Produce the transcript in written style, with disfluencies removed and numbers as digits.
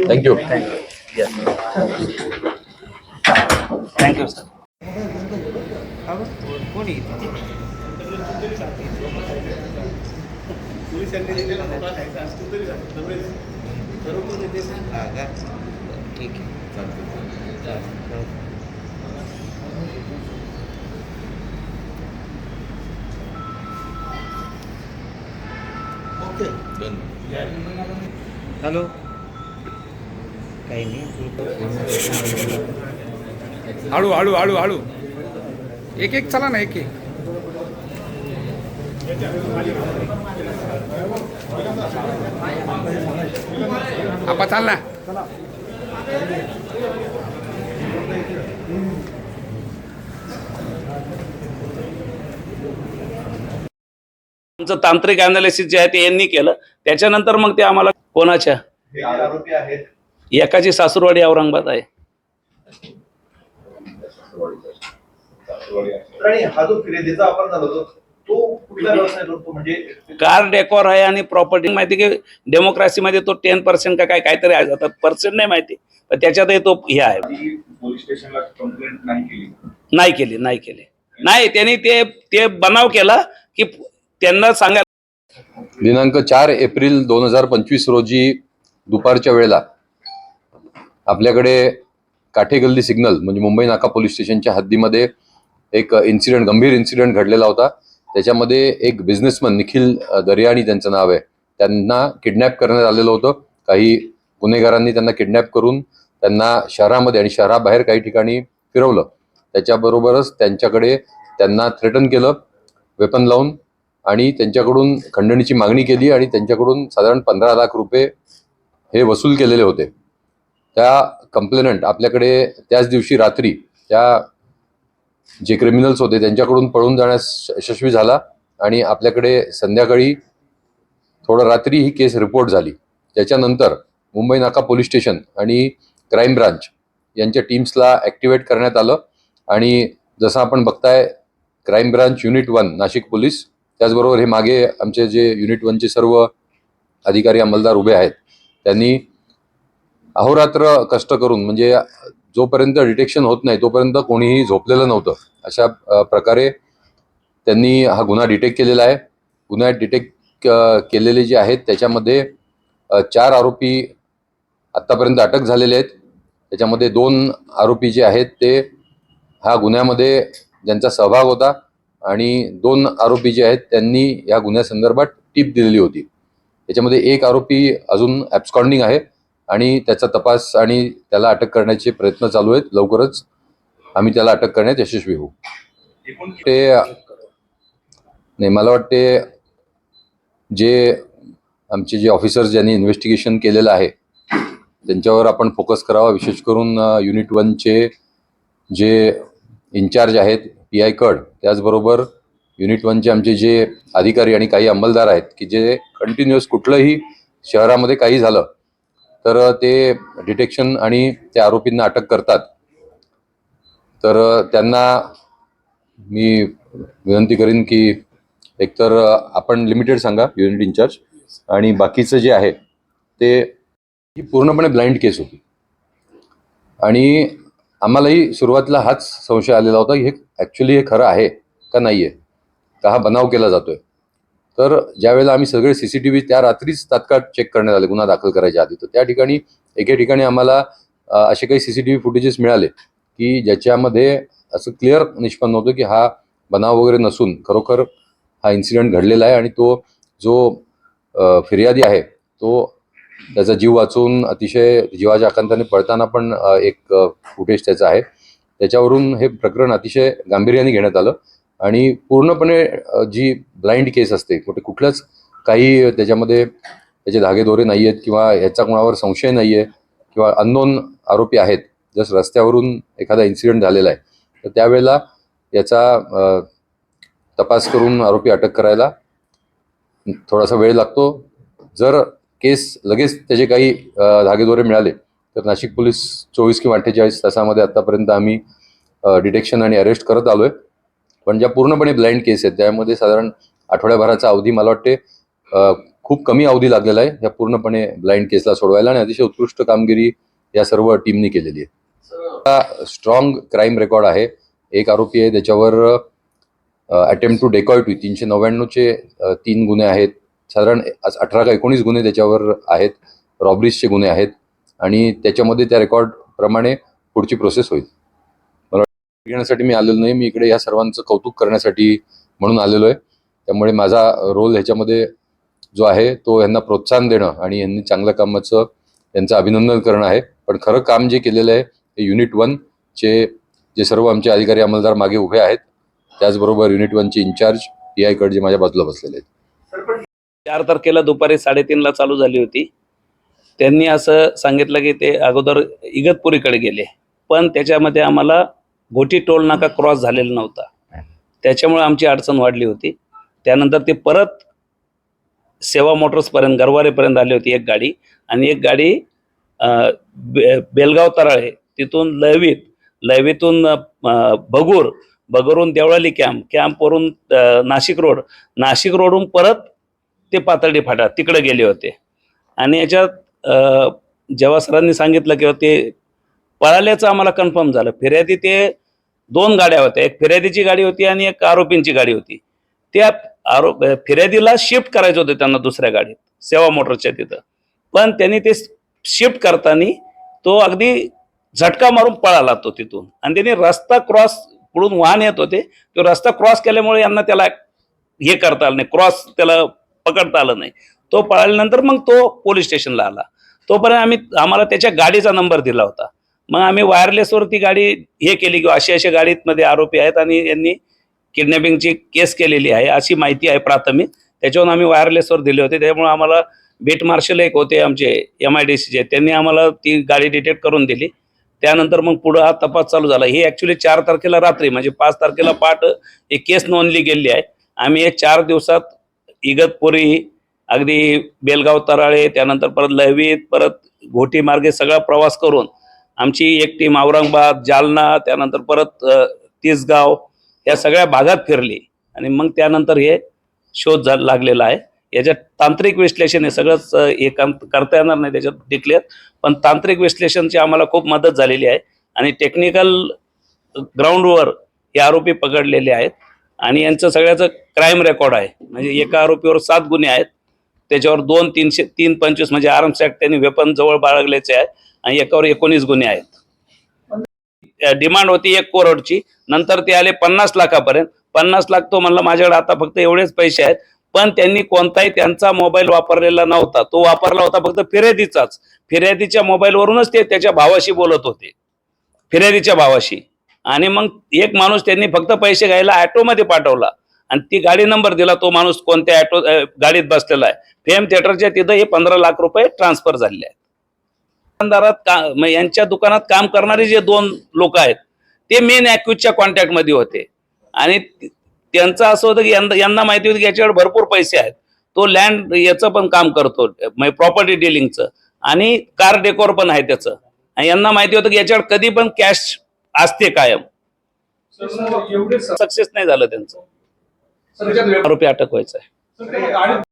Thank you. Yes. Thank you, sir. ठीक आहे. Hello, काही नाही. हळू हळू हळू हळू एक एक चला ना, एक एक. आपा चाल ना. आमचं तांत्रिक अनालिसिस जे आहे ते यांनी केलं. त्याच्यानंतर मग ते आम्हाला कोणाच्या आरोपी आहेत, एकाची सासूरवाडी औरंगाबाद आहे. आणि हा जो फिर्यादीचा वापर झाला होता तो कुठला व्यवसाय करतो, म्हणजे कार डेकोर आहे आणि प्रॉपर्टी माहिती की डेमोक्रेसीमध्ये तो 10% का काहीतरी आहे, आता पर्सेंट नाही माहिती, पण त्याच्यातही तो हे आहे. पोलीस स्टेशनला कंप्लेंट नाही केली. नाही त्यांनी ते बनाव केला की त्यांना सांगा. दिनांक 4 एप्रिल 2025 रोजी दुपारच्या वेळेला आपल्याकडे काठेगल्ली सिग्नल म्हणजे मुंबई नाका पोलीस स्टेशनच्या हद्दीमध्ये एक गंभीर इन्सिडेंट घडलेला होता. त्याच्यामध्ये एक बिझनेसमन निखिल दर्याणी त्यांचं नाव आहे, त्यांना किडनॅप करण्यात आलेलं होतं. काही गुन्हेगारांनी त्यांना किडनॅप करून त्यांना शहरामध्ये आणि शहराबाहेर काही ठिकाणी फिरवलं. त्याच्याबरोबरच त्यांना थ्रेटन केलं वेपन लावून आणि त्यांच्याकडून खंडणीची मागणी केली आणि त्यांच्याकडून साधारण 15 लाख रुपये हे वसूल केलेले होते. त्या कंप्लेनंट आपल्याकडे त्याच दिवशी रात्री त्या जे क्रिमिनल्स होते त्यांच्याकडून पळून जाण्यास यशस्वी झाला आणि आपल्याकडे संध्याकाळी थोडं रात्री ही केस रिपोर्ट झाली. त्याच्यानंतर मुंबई नाका पोलीस स्टेशन आणि क्राईम ब्रांच यांच्या टीम्सला ॲक्टिवेट करण्यात आलं आणि जसं आपण बघताय crime branch unit 1 Nashik police, त्याचबरोबर हे मागे आमचे जे युनिट 1चे सर्व अधिकारी अंमलदार उभे आहेत, त्यांनी अहोरात्र कष्ट करून म्हणजे जोपर्यंत डिटेक्शन होत नाही तोपर्यंत कोणीही झोपलेलं नव्हतं. अशा प्रकारे त्यांनी हा गुन्हा डिटेक्ट केलेला आहे. गुन्हा डिटेक्ट केलेले जे आहेत त्याच्यामध्ये 4 आरोपी आत्तापर्यंत अटक झालेले आहेत. त्याच्यामध्ये 2 आरोपी जे आहेत ते हा गुन्ह्यामध्ये ज्यांचा सहभाग होता आणि 2 आरोपी जे आहेत त्यांनी या गुन्ह्यासंदर्भात टीप दिलेली होती. त्याच्यामध्ये एक आरोपी अजून ॲब्स्कॉन्डिंग आहे आणि त्याचा तपास आणि त्याला अटक करण्याचे प्रयत्न चालू आहेत. लवकरच आम्ही त्याला अटक करण्यात यशस्वी होऊ. नाही, मला वाटते आमचे जे ऑफिसर्स ज्यांनी इन्व्हेस्टिगेशन केलेलं आहे त्यांच्यावर आपण फोकस करावा. विशेष करून युनिट 1चे जे इन्चार्ज आहेत PI कड, त्याचबरोबर युनिट 1चे आमचे जे अधिकारी आणि काही अंमलदार आहेत की जे कंटिन्युअस कुठलंही शहरामध्ये काही झालं तर ते डिटेक्शन आणि त्या आरोपींना अटक करतात. तर त्यांना मी विनंती करीन की एकतर आपण लिमिटेड सांगा युनिट इन्चार्ज, आणि बाकीचं जे आहे ते ही पूर्णपणे ब्लाइंड केस होती आणि आम्हालाही सुरुवातीला हाच संशय आलेला होता की हे ॲक्च्युली हे खरं आहे का नाही आहे, का हा बनाव केला जातोय. तर ज्यावेळेला आम्ही सगळे CCTV त्या रात्रीच तात्काळ चेक करण्यात आले गुन्हा दाखल करायच्या आधी, तर त्या ठिकाणी एके ठिकाणी आम्हाला असे काही CCTV फुटेजेस मिळाले की ज्याच्यामध्ये असं क्लिअर निष्पन्न होतं की हा बनाव वगैरे नसून खरोखर हा इन्सिडेंट घडलेला आहे आणि तो जो फिर्यादी आहे तो त्याचा जीव वाचून अतिशय जीवाच्या आकांताने पळताना पण एक फुटेज त्याचा आहे. त्याच्यावरून हे प्रकरण अतिशय गांभीर्याने घेण्यात आलं आणि पूर्णपणे जी ब्लाइंड केस असते, कुठल्याच त्याच्यामध्ये त्याचे धागेदोरे नाही आहेत किंवा ह्याचा कोणावर संशय नाही आहे किंवा अननोन आरोपी आहेत, जसं रस्त्यावरून एखादा इन्सिडेंट झालेला आहे तर त्यावेळेला याचा तपास करून आरोपी अटक करायला थोडासा वेळ लागतो. जर केस लगेच त्याचे काही धागेदोरे मिळाले तर नाशिक पोलीस 24 किंवा 48 तासामध्ये आतापर्यंत आम्ही डिटेक्शन आणि अरेस्ट करत आलोय. पण ज्या पूर्णपणे ब्लाइंड केस आहेत त्यामध्ये साधारण आठवड्याभराचा अवधी मला वाटते खूप कमी अवधी लागलेला आहे या पूर्णपणे ब्लाइंड केसला सोडवायला, आणि अतिशय उत्कृष्ट कामगिरी या सर्व टीमनी केलेली आहे. स्ट्रॉंग क्राईम रेकॉर्ड आहे. एक आरोपी आहे त्याच्यावर अटेम्प्ट टू डेकॉयटी 399चे 3 गुन्हे आहेत. साधारण 18 का 19 गुन्हे त्याच्यावर आहेत. रॉबरीजचे गुन्हे आहेत आणि त्याच्यामध्ये त्या रेकॉर्ड प्रमाणे पुढची प्रोसेस होईल. मला घेण्यासाठी मी आलेलो नाही, मी इकडे या सर्वांचं कौतुक करण्यासाठी म्हणून आलेलो आहे. त्यामुळे माझा रोल ह्याच्यामध्ये जो आहे तो यांना प्रोत्साहन देणं आणि यांनी चांगल्या कामाचं यांचं अभिनंदन करणं आहे. पण खरं काम जे केलेलं आहे ते युनिट 1 चे जे सर्व आमचे अधिकारी अंमलदार मागे उभे आहेत, त्याचबरोबर युनिट 1 चे इन्चार्ज PI कड जे माझ्या बाजूला बसलेले आहेत. 4 तारखेला दुपारी 3:30ला चालू झाली होती. त्यांनी असं सांगितलं की ते अगोदर इगतपुरीकडे गेले, पण त्याच्यामध्ये आम्हाला घोटी टोल नाका क्रॉस झालेला नव्हता, त्याच्यामुळे आमची अडचण वाढली होती. त्यानंतर ते परत सेवा मोटर्सपर्यंत गरवारेपर्यंत आली होती एक गाडी, आणि एक गाडी बेलगाव तराळे तिथून लयवीतून भगूरून देवळाली कॅम्पवरून नाशिक रोडहून परत ते पातळी फाटा तिकडे गेले होते. आणि याच्यात जेव्हा सरांनी सांगितलं किंवा ते पळाल्याचं आम्हाला कन्फर्म झालं. फिर्यादी ते 2 गाड्या होत्या, एक फिर्यादीची गाडी होती आणि एक आरोपींची गाडी होती. त्या फिर्यादीला शिफ्ट करायचं होतं त्यांना दुसऱ्या गाडीत सेवा मोटरच्या तिथं, पण त्यांनी ते शिफ्ट करताना तो अगदी झटका मारून पळाला तो तिथून, आणि त्यांनी रस्ता क्रॉस पुढून वाहन येत होते, तो रस्ता क्रॉस केल्यामुळे यांना त्याला हे करता आलं नाही, क्रॉस त्याला पकडता आलं नाही. तो पळाल्यानंतर मग तो पोलीस स्टेशनला आला. तोपर्यंत आम्हाला त्याच्या गाडीचा नंबर दिला होता. मग आम्ही वायरलेसवर ती गाडी हे केली की अशा गाडीमध्ये आरोपी आहेत आणि यांनी किडनॅपिंगची केस केलेली आहे अशी माहिती आहे प्राथमिक. त्याच्यावरून आम्ही वायरलेसवर दिले होते. त्यामुळे आम्हाला बीट मार्शल एक होते आमचे MIDCचे, त्यांनी आम्हाला ती गाडी डिटेक्ट करून दिली. त्यानंतर मग पुढं हा तपास चालू झाला. ही ॲक्च्युली 4 तारखेला रात्री म्हणजे 5 तारखेला पहाटे एक केस नोंदली गेली आहे. आम्ही हे 4 दिवसात इगतपुरी, अगदी बेलगाव तराळे, त्यानंतर परत लयवीत, परत घोटी मार्गे सगळा प्रवास करून आमची एक टीम औरंगाबाद, जालना, त्यानंतर परत तिसगाव या सगळ्या भागात फिरली, आणि मग त्यानंतर हे शोध लागलेला आहे. याच्यात तांत्रिक विश्लेषण हे सगळंच हे करता येणार नाही त्याच्यात डिक्लेअर, पण तांत्रिक विश्लेषणची आम्हाला खूप मदत झालेली आहे. आणि टेक्निकल ग्राउंडवर हे आरोपी पकडलेले आहेत, आणि यांचं सगळ्याचं क्राईम रेकॉर्ड आहे. म्हणजे एका आरोपीवर 7 गुन्हे आहेत, त्याच्यावर 325 म्हणजे आर्म्स ॲक्ट त्यांनी वेपन जवळ बाळगल्याचे आहे, आणि एकावर 19 गुन्हे आहेत. डिमांड होती 1 करोडची, नंतर ते आले 50 लाखापर्यंत. 50 लाख तो म्हणला माझ्याकडे आता फक्त एवढेच पैसे आहेत, पण त्यांनी कोणताही त्यांचा मोबाईल वापरलेला नव्हता. तो वापरला होता फक्त फिर्यादीचाच. फिर्यादीच्या मोबाईलवरूनच ते त्याच्या भावाशी बोलत होते, फिर्यादीच्या भावाशी. आणि मग एक माणूस त्यांनी फक्त पैसे घ्यायला ॲटोमध्ये पाठवला, आणि ती गाडी नंबर दिला, तो माणूस कोणत्या गाडीत बसलेला आहे. फेम थिएटरच्या तिथं हे 15 लाख रुपये ट्रान्सफर झालेले आहेत. दुकानदारात यांच्या दुकानात काम करणारे जे 2 लोक आहेत ते मेन ॲक्युजच्या कॉन्टॅक्टमध्ये होते, आणि त्यांचं असं होतं की यांना माहिती होती की याच्याकडे भरपूर पैसे आहेत. तो लँड याचं पण काम करतो, म्हणजे प्रॉपर्टी डिलिंगचं, आणि कार डेकोर पण आहे त्याचं. आणि यांना माहिती होतं की याच्याकडे कधी पण कॅश असते कायम. सक्सेस नाही झालं त्यांचं. आरोपी अटक व्हायचा आहे.